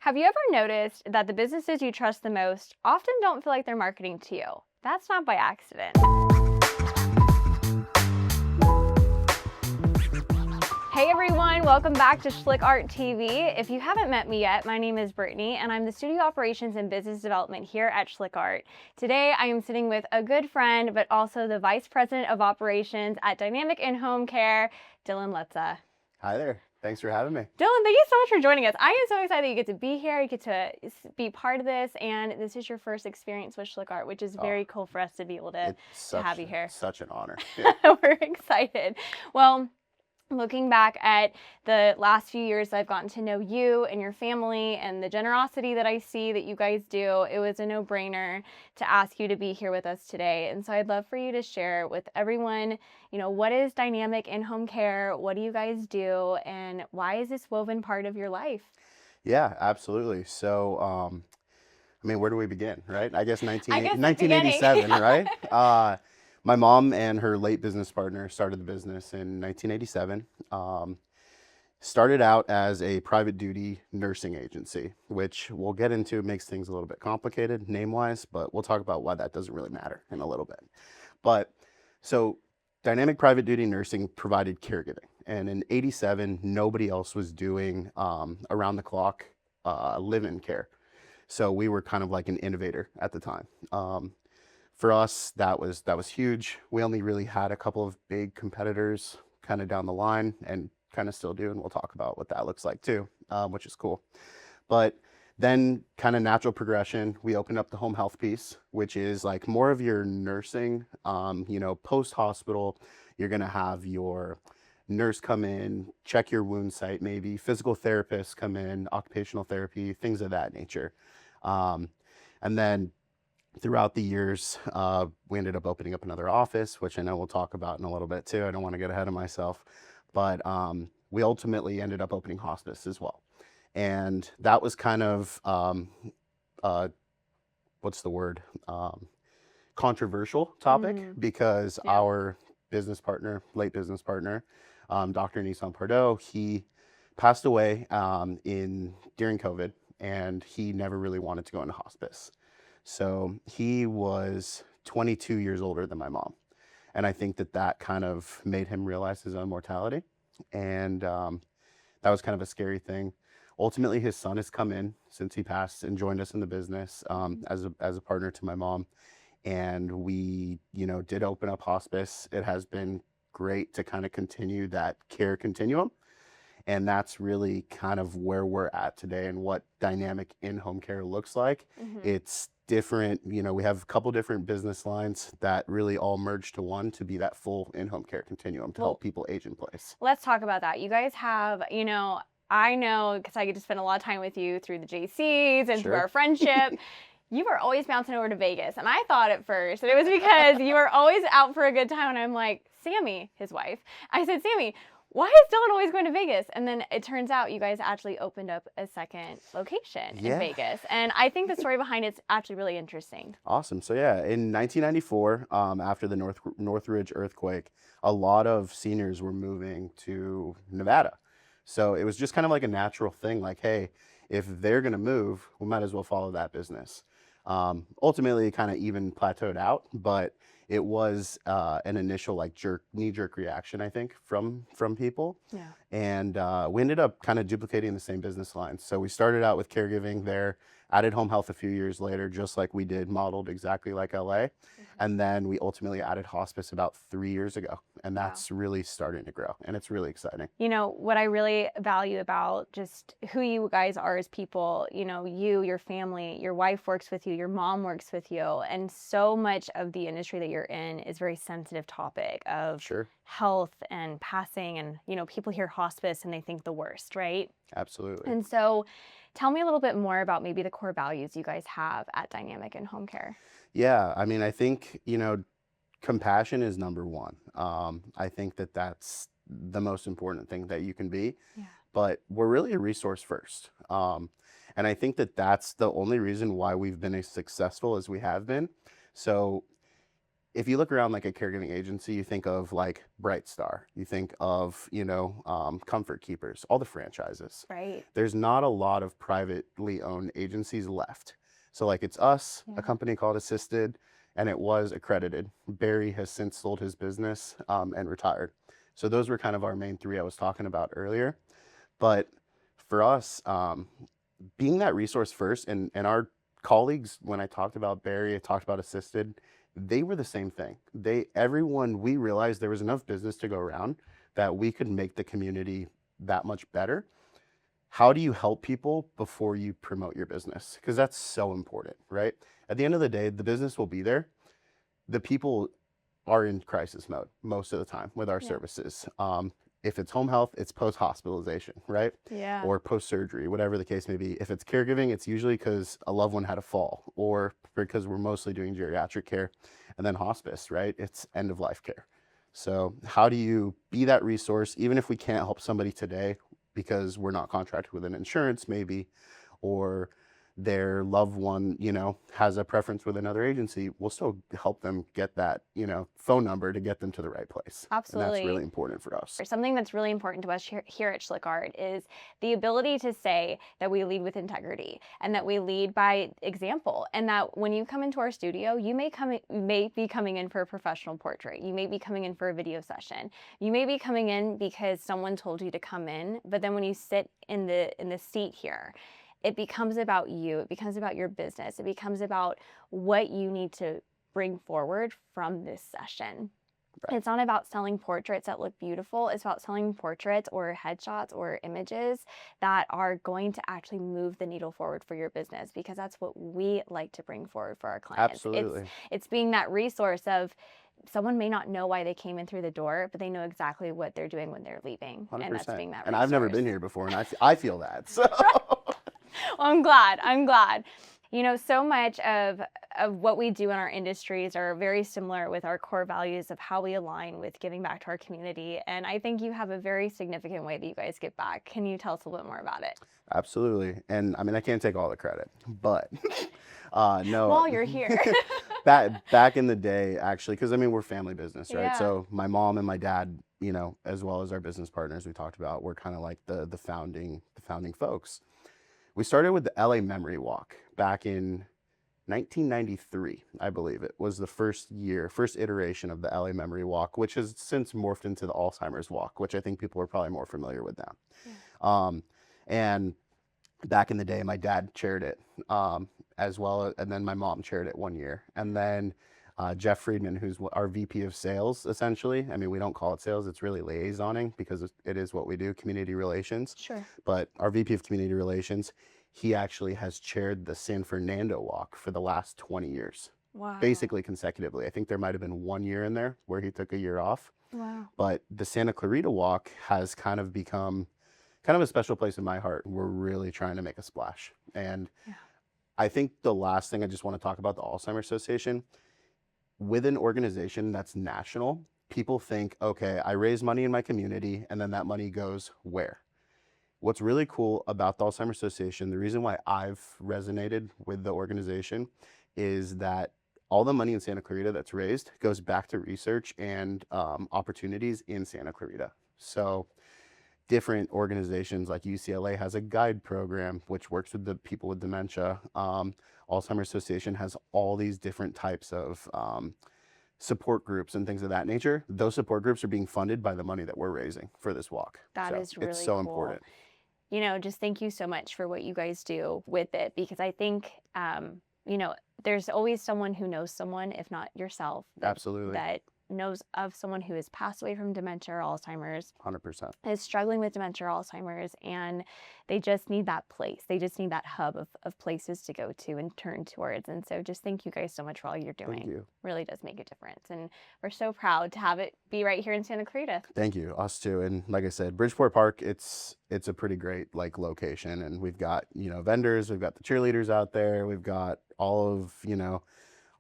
Have you ever noticed that the businesses you trust the most often don't feel like they're marketing to you? That's not by accident. Hey everyone, welcome back to SchlickArtTV. If you haven't met me yet, my name is Brittany and I'm the Studio Operations and Business Development here at SchlickArt. Today I am sitting with a good friend, but also the Vice President of Operations at Dynamic In-Home Care, Dillon Lutza. Hi there. Thanks for having me. Dillon, thank you so much for joining us. I am so excited that you get to be here, you get to be part of this, and this is your first experience with SchlickArt, which is very cool for us to be able to have you here. Such an honor. Yeah. We're excited. Well, looking back at the last few years, I've gotten to know you and your family and the generosity that I see that you guys do. It was a no-brainer to ask you to be here with us today. And so I'd love for you to share with everyone, what is Dynamic In-Home Care? What do you guys do? And why is this woven part of your life? Yeah, absolutely. So, where do we begin, right? I guess 1987, right? My mom and her late business partner started the business in 1987. Started out as a private duty nursing agency, which we'll get into. Makes things a little bit complicated name-wise, but we'll talk about why that doesn't really matter in a little bit. But so Dynamic Private Duty Nursing provided caregiving. And in 87, nobody else was doing around-the-clock live-in care. So we were kind of like an innovator at the time. For us, that was huge. We only really had a couple of big competitors kind of down the line and kind of still do, and we'll talk about what that looks like too, which is cool. But then kind of natural progression, we opened up the home health piece, which is like more of your nursing, post-hospital. You're going to have your nurse come in, check your wound site, maybe physical therapists come in, occupational therapy, things of that nature. And then throughout the years, we ended up opening up another office, which I know we'll talk about in a little bit too. I don't want to get ahead of myself, but we ultimately ended up opening hospice as well. And that was kind of, controversial topic because our business partner, late business partner, Dr. Nissan Pardo, he passed away during COVID, and he never really wanted to go into hospice. So he was 22 years older than my mom. And I think that kind of made him realize his own mortality. And that was kind of a scary thing. Ultimately, his son has come in since he passed and joined us in the business as a partner to my mom. And we, did open up hospice. It has been great to kind of continue that care continuum. And that's really kind of where we're at today and what Dynamic In-Home Care looks like. It's different, we have a couple different business lines that really all merge to one to be that full in-home care continuum to help people age in place. Let's talk about that. You guys have, I know because I get to spend a lot of time with you through the JCs and through our friendship. You were always bouncing over to Vegas. And I thought at first that it was because you were always out for a good time. And I'm like, Sammy, his wife, I said, Sammy, why is Dillon always going to Vegas? And then it turns out you guys actually opened up a second location in Vegas. And I think the story behind it's actually really interesting. Awesome. So yeah, in 1994, after the Northridge earthquake, a lot of seniors were moving to Nevada. So it was just kind of like a natural thing, like, hey, if they're going to move, we might as well follow that business. Ultimately, it kind of even plateaued out, but it was an initial knee-jerk reaction, I think, from people. Yeah. And we ended up kind of duplicating the same business lines. So we started out with caregiving there, added home health a few years later, just like we did, modeled exactly like LA. And then we ultimately added hospice about 3 years ago. And that's really starting to grow. And it's really exciting. What I really value about just who you guys are as people, your family, your wife works with you, your mom works with you. And so much of the industry that you're in is very sensitive topic of health and passing. And, people hear hospice and they think the worst, right? Absolutely. And so tell me a little bit more about maybe the core values you guys have at Dynamic In-Home Care. Yeah, I think, compassion is number one. I think that's the most important thing that you can be. Yeah. But we're really a resource first. And I think that's the only reason why we've been as successful as we have been. So if you look around like a caregiving agency, you think of like Bright Star, you think of, Comfort Keepers, all the franchises. Right. There's not a lot of privately owned agencies left. So like it's us, Yeah. a company called Assisted, and it was accredited. Barry has since sold his business and retired. So those were kind of our main three I was talking about earlier. But for us, being that resource first, and our colleagues, when I talked about Barry, I talked about Assisted, they were the same thing. We realized there was enough business to go around that we could make the community that much better. How do you help people before you promote your business? Because that's so important, right? At the end of the day, the business will be there. The people are in crisis mode most of the time with our services. If it's home health, it's post-hospitalization, right? Yeah. Or post-surgery, whatever the case may be. If it's caregiving, it's usually because a loved one had a fall, or because we're mostly doing geriatric care. And then hospice, right? It's end-of-life care. So how do you be that resource, even if we can't help somebody today because we're not contracted with an insurance maybe, or their loved one, has a preference with another agency, we'll still help them get that, phone number to get them to the right place. Absolutely. And that's really important for us. Something that's really important to us here at SchlickArt is the ability to say that we lead with integrity and that we lead by example, and that when you come into our studio, you may be coming in for a professional portrait. You may be coming in for a video session. You may be coming in because someone told you to come in, but then when you sit in the seat here, it becomes about you. It becomes about your business. It becomes about what you need to bring forward from this session. Right. It's not about selling portraits that look beautiful. It's about selling portraits or headshots or images that are going to actually move the needle forward for your business, because that's what we like to bring forward for our clients. Absolutely. It's being that resource of someone may not know why they came in through the door, but they know exactly what they're doing when they're leaving. 100%. And that's being that resource. And I've never been here before, and I feel that. So. Well, I'm glad. So much of what we do in our industries are very similar with our core values of how we align with giving back to our community. And I think you have a very significant way that you guys give back. Can you tell us a little bit more about it? Absolutely. And I mean, I can't take all the credit, but no. While you're here. back in the day, actually, because I mean, we're family business, right? Yeah. So my mom and my dad, as well as our business partners we talked about, we're kind of like the founding folks. We started with the LA Memory Walk back in 1993, I believe it was the first iteration of the LA Memory Walk, which has since morphed into the Alzheimer's Walk, which I think people are probably more familiar with now. Yeah. And back in the day, my dad chaired it as well, and then my mom chaired it one year. And then Jeff Friedman, who's our VP of sales, essentially. I mean, we don't call it sales, it's really liaisoning, because it is what we do, community relations. Sure. But our VP of community relations, he actually has chaired the San Fernando Walk for the last 20 years. Wow. Basically consecutively. I think there might have been 1 year in there where he took a year off. Wow. But the Santa Clarita Walk has kind of become kind of a special place in my heart. We're really trying to make a splash. And yeah. I think the last thing I just want to talk about the Alzheimer's Association. With an organization that's national, people think, okay, I raise money in my community and then that money goes where? What's really cool about the Alzheimer's Association, the reason why I've resonated with the organization, is that all the money in Santa Clarita that's raised goes back to research and opportunities in Santa Clarita. So different organizations like UCLA has a guide program which works with the people with dementia. Alzheimer's Association has all these different types of support groups and things of that nature. Those support groups are being funded by the money that we're raising for this walk. That is really it's so cool. important. Just thank you so much for what you guys do with it, because I think, there's always someone who knows someone, if not yourself. Absolutely. That knows of someone who has passed away from dementia or Alzheimer's. 100%. Is struggling with dementia or Alzheimer's, and they just need that place. They just need that hub of places to go to and turn towards. And so just thank you guys so much for all you're doing. Thank you. Really does make a difference. And we're so proud to have it be right here in Santa Clarita. Thank you. Us too. And like I said, Bridgeport Park, it's a pretty great location. And we've got, vendors, we've got the cheerleaders out there, we've got all of,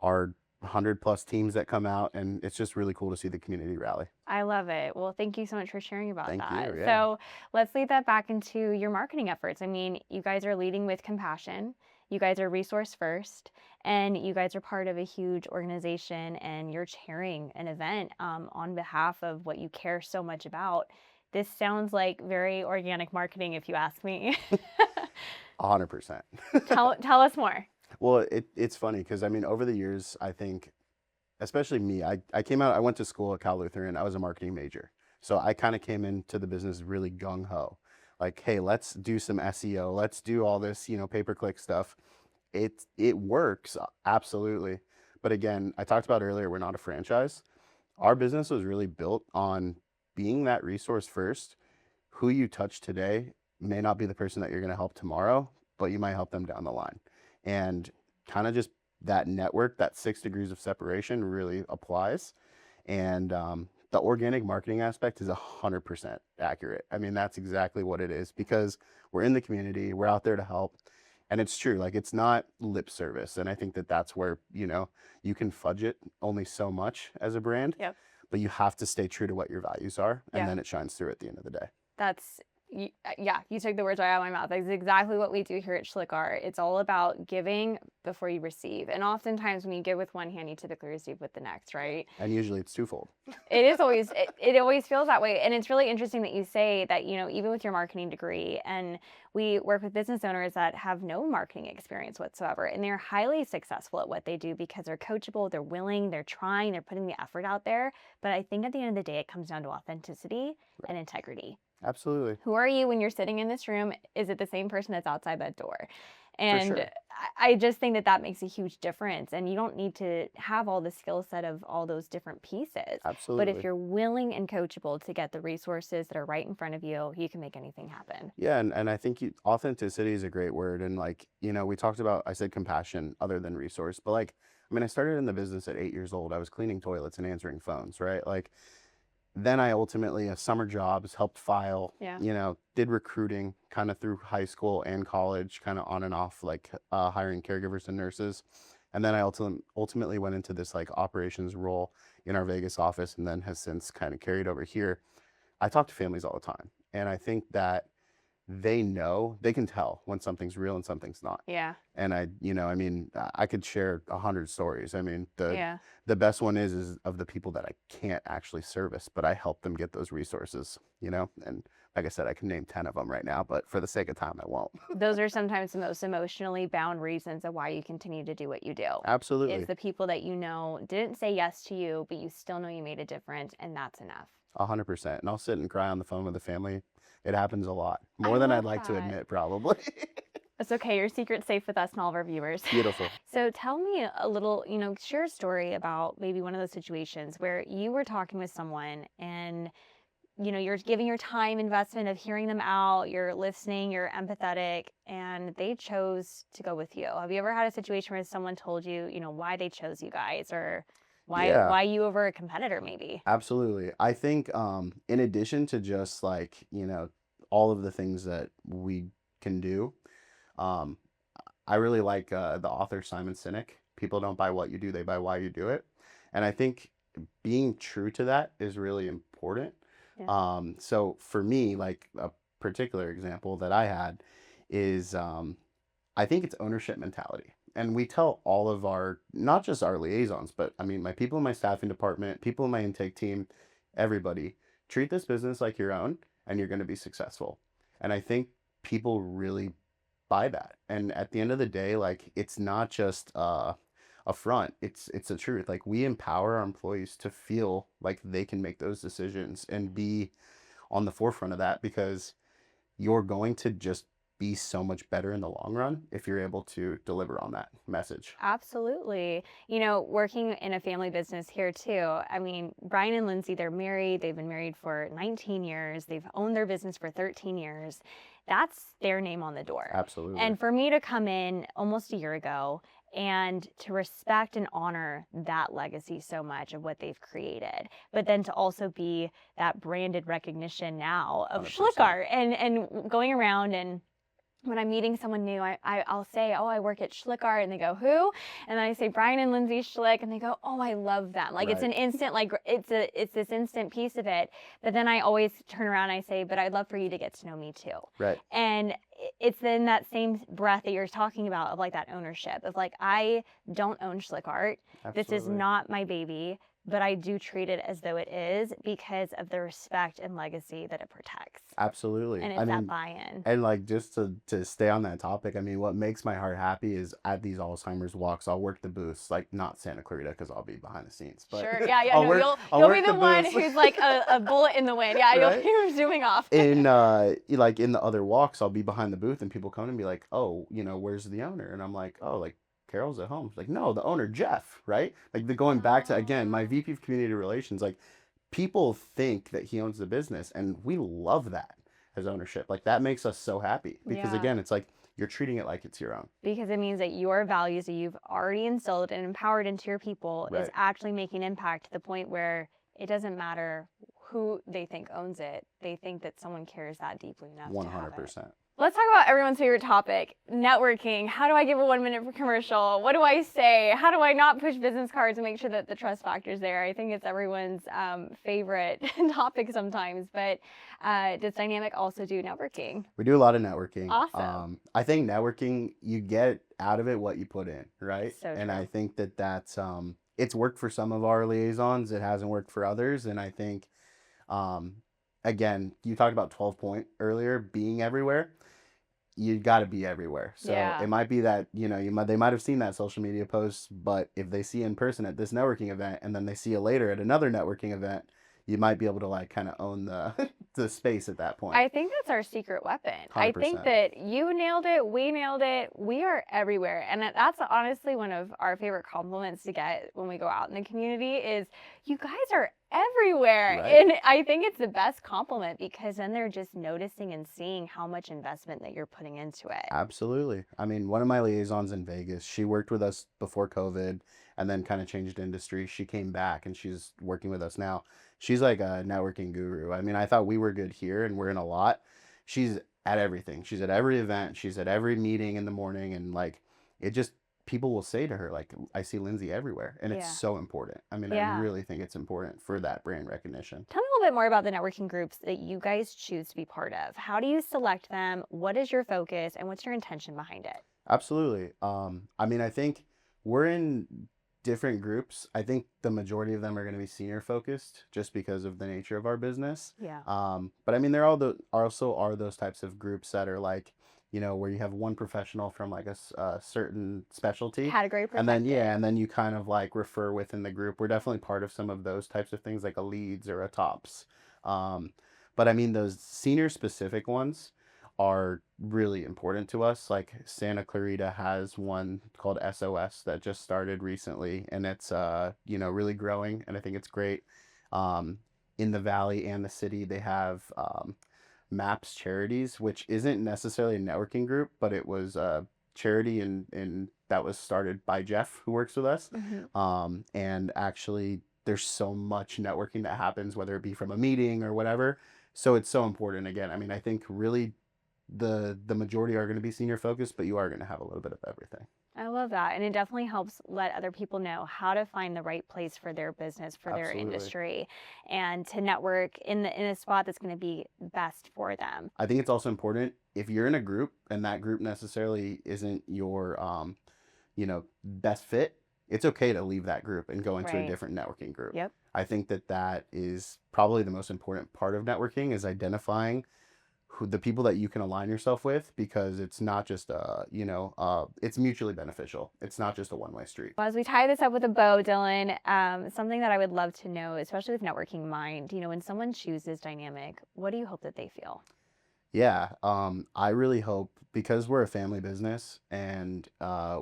our 100+ teams that come out, and it's just really cool to see the community rally. I love it. Well, thank you so much for sharing about that. Thank you. Yeah. So let's lead that back into your marketing efforts. I mean, you guys are leading with compassion. you guys are resource first, and you guys are part of a huge organization, and you're chairing an event on behalf of what you care so much about. This sounds like very organic marketing, if you ask me. 100%. Tell us more. Well, it's funny because I mean, over the years, I think, especially me, I went to school at Cal Lutheran. I was a marketing major. So I kind of came into the business really gung ho. Like, hey, let's do some SEO. Let's do all this, pay-per-click stuff. It works, absolutely. But again, I talked about earlier, we're not a franchise. Our business was really built on being that resource first. Who you touch today may not be the person that you're going to help tomorrow, but you might help them down the line. And kind of just that network, that 6 degrees of separation really applies. And the organic marketing aspect is 100% accurate. I mean, that's exactly what it is, because we're in the community, we're out there to help. And it's true, like, it's not lip service. And I think that that's where, you can fudge it only so much as a brand. Yep. But you have to stay true to what your values are, and then it shines through at the end of the day. You took the words right out of my mouth. That's exactly what we do here at SchlickArt. It's all about giving before you receive. And oftentimes when you give with one hand, you typically receive with the next, right? And usually it's twofold. It always feels that way. And it's really interesting that you say that, even with your marketing degree, and we work with business owners that have no marketing experience whatsoever, and they're highly successful at what they do because they're coachable, they're willing, they're trying, they're putting the effort out there. But I think at the end of the day, it comes down to authenticity and integrity. Absolutely. Who are you when you're sitting in this room? Is it the same person that's outside that door? And For sure. I just think that makes a huge difference. And you don't need to have all the skill set of all those different pieces. Absolutely. But if you're willing and coachable to get the resources that are right in front of you, you can make anything happen. Yeah, and I think authenticity is a great word. And like, we talked about, I said compassion other than resource. But like, I mean, I started in the business at 8 years old. I was cleaning toilets and answering phones, right? Like, then I ultimately, summer jobs, helped file, did recruiting kind of through high school and college, kind of on and off, like hiring caregivers and nurses. And then I ultimately went into this like operations role in our Vegas office, and then has since kind of carried over here. I talk to families all the time, and I think that they can tell when something's real and something's not. Yeah. And I could share 100 stories. I mean, the best one is of the people that I can't actually service, but I help them get those resources, and like I said, I can name 10 of them right now, but for the sake of time, I won't. Those are sometimes the most emotionally bound reasons of why you continue to do what you do. Absolutely. It's the people that didn't say yes to you, but you still know you made a difference, and that's enough. 100%. And I'll sit and cry on the phone with the family. It happens a lot. More than I'd like to admit, probably. It's okay. Your secret's safe with us and all of our viewers. Beautiful. So tell me a little, share a story about maybe one of those situations where you were talking with someone and, you're giving your time investment of hearing them out, you're listening, you're empathetic, and they chose to go with you. Have you ever had a situation where someone told you, why they chose you guys, or why you over a competitor maybe? Absolutely. I think in addition to just like, all of the things that we can do, I really like the author Simon Sinek. People don't buy what you do, they buy why you do it. And I think being true to that is really important. Yeah. So for me, like a particular example that I had is I think it's ownership mentality. And we tell all of not just our liaisons, but I mean, my people in my staffing department, people in my intake team, everybody, treat this business like your own, and you're going to be successful. And I think people really buy that. And at the end of the day, like, it's not just a front, it's the truth. Like, we empower our employees to feel like they can make those decisions and be on the forefront of that, because you're going to just be so much better in the long run if you're able to deliver on that message. Absolutely. Working in a family business here too. I mean, Brian and Lindsay, they're married. They've been married for 19 years. They've owned their business for 13 years. That's their name on the door. Absolutely. And for me to come in almost a year ago and to respect and honor that legacy so much of what they've created, but then to also be that branded recognition now of 100%. SchlickArt, and going around, and when I'm meeting someone new, I'll say, oh, I work at SchlickArt, and they go, who? And then I say, Brian and Lindsay Schlick, and they go, oh, I love them. Like, It's an instant, like, it's this instant piece of it. But then I always turn around and I say, but I'd love for you to get to know me too. Right. And it's in that same breath that you're talking about of like that ownership of like, I don't own Schlick Art. This is not my baby, but I do treat it as though it is because of the respect and legacy that it protects. Absolutely. And it's that buy-in. And like, just to stay on that topic, I mean, what makes my heart happy is at these Alzheimer's walks, I'll work the booths, like not Santa Clarita because I'll be behind the scenes. But sure, yeah, you'll be the one who's like a bullet in the wind. Yeah, right? You'll be zooming off. In like in the other walks, I'll be behind the booth and people come and be like, oh, where's the owner? And I'm like, oh, like Carol's at home. It's like, no, the owner, Jeff, right? Like going back to, again, my VP of Community Relations, like people think that he owns the business and we love that as ownership. Like that makes us so happy because again, it's like you're treating it like it's your own. Because it means that your values that you've already instilled and empowered into your people is actually making impact to the point where it doesn't matter who they think owns it. They think that someone cares that deeply enough. 100%. Let's talk about everyone's favorite topic, networking. How do I give a 1-minute commercial? What do I say? How do I not push business cards and make sure that the trust factor is there? I think it's everyone's favorite topic sometimes, but does Dynamic also do networking? We do a lot of networking. Awesome. I think networking, you get out of it what you put in, right? So and true. I think that's, it's worked for some of our liaisons. It hasn't worked for others. And I think, again, you talked about 12 point earlier, being everywhere. You got to be everywhere. So it might be that, they might have seen that social media post, but if they see you in person at this networking event and then they see you later at another networking event, you might be able to like kind of own the the space at that point. I think that's our secret weapon. 100%. I think that you nailed it. We nailed it. We are everywhere. And that's honestly one of our favorite compliments to get when we go out in the community is you guys are everywhere. Right. And I think it's the best compliment because then they're just noticing and seeing how much investment that you're putting into it. Absolutely. I mean, one of my liaisons in Vegas, she worked with us before COVID and then kind of changed industry. She came back and she's working with us now. She's like a networking guru. I mean, I thought we were good here and we're in a lot. She's at everything. She's at every event. She's at every meeting in the morning. And like, it just, people will say to her, like, I see Lindsay everywhere. And it's so important. I mean, I really think it's important for that brand recognition. Tell me a little bit more about the networking groups that you guys choose to be part of. How do you select them? What is your focus and what's your intention behind it? Absolutely. I mean, I think we're in different groups. I think the majority of them are going to be senior focused just because of the nature of our business. Yeah. But I mean, there also are those types of groups that are like, where you have one professional from like a certain specialty category and then you kind of like refer within the group. We're definitely part of some of those types of things like a leads or a tops. But I mean, those senior specific ones are really important to us. Like Santa Clarita has one called SOS that just started recently and it's really growing and I think it's great. In the valley and the city they have MAPS Charities, which isn't necessarily a networking group, but it was a charity and that was started by Jeff who works with us. And actually there's so much networking that happens, whether it be from a meeting or whatever. So it's so important. Again, I mean, I think really the majority are going to be senior focused, but you are going to have a little bit of everything. I love that. And it definitely helps let other people know how to find the right place for their business, for their industry, and to network in a spot that's going to be best for them. I think it's also important if you're in a group and that group necessarily isn't your, best fit, it's okay to leave that group and go into a different networking group. Yep. I think that is probably the most important part of networking is identifying the people that you can align yourself with, because it's not just it's mutually beneficial. It's not just a one-way street. Well, as we tie this up with a bow, Dillon, something that I would love to know, especially with networking in mind, when someone chooses Dynamic, what do you hope that they feel? Yeah, I really hope, because we're a family business and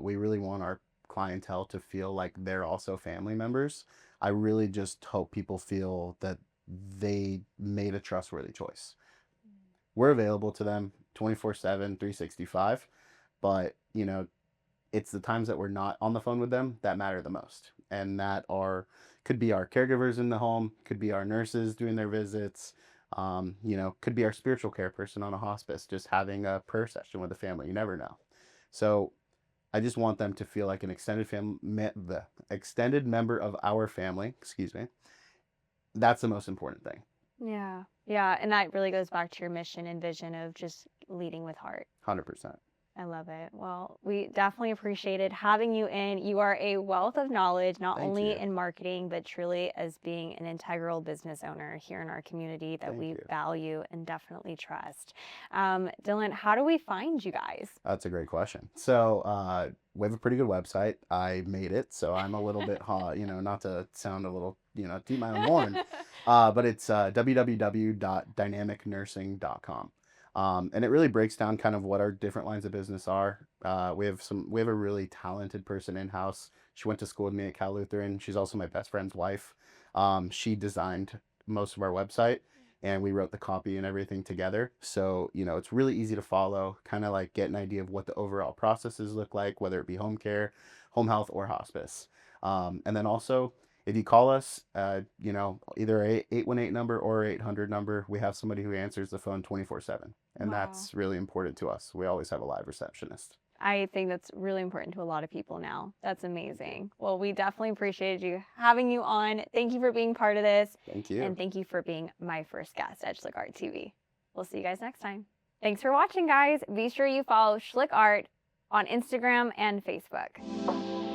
we really want our clientele to feel like they're also family members. I really just hope people feel that they made a trustworthy choice. We're available to them 24/7, 365, but it's the times that we're not on the phone with them that matter the most. And that could be our caregivers in the home, could be our nurses doing their visits, could be our spiritual care person on a hospice, just having a prayer session with a family. You never know. So I just want them to feel like an extended member of our family, excuse me. That's the most important thing. Yeah. Yeah. And that really goes back to your mission and vision of just leading with heart. 100%. I love it. Well, we definitely appreciated having you in. You are a wealth of knowledge, not only in marketing, but truly as being an integral business owner here in our community that we value and definitely trust. Dillon, how do we find you guys? That's a great question. So we have a pretty good website. I made it, so I'm a little bit, not to sound a little, toot my own horn, but it's www.dynamicnursing.com. And it really breaks down kind of what our different lines of business are. We have a really talented person in-house. She went to school with me at Cal Lutheran. She's also my best friend's wife. She designed most of our website, and we wrote the copy and everything together. So, it's really easy to follow, kind of like get an idea of what the overall processes look like, whether it be home care, home health, or hospice. And then also, if you call us, either a 818 number or 800 number, we have somebody who answers the phone 24/7. And that's really important to us. We always have a live receptionist. I think that's really important to a lot of people now. That's amazing. Well, we definitely appreciated you having you on. Thank you for being part of this. Thank you. And thank you for being my first guest at SchlickArtTV. We'll see you guys next time. Thanks for watching, guys. Be sure you follow SchlickArt on Instagram and Facebook.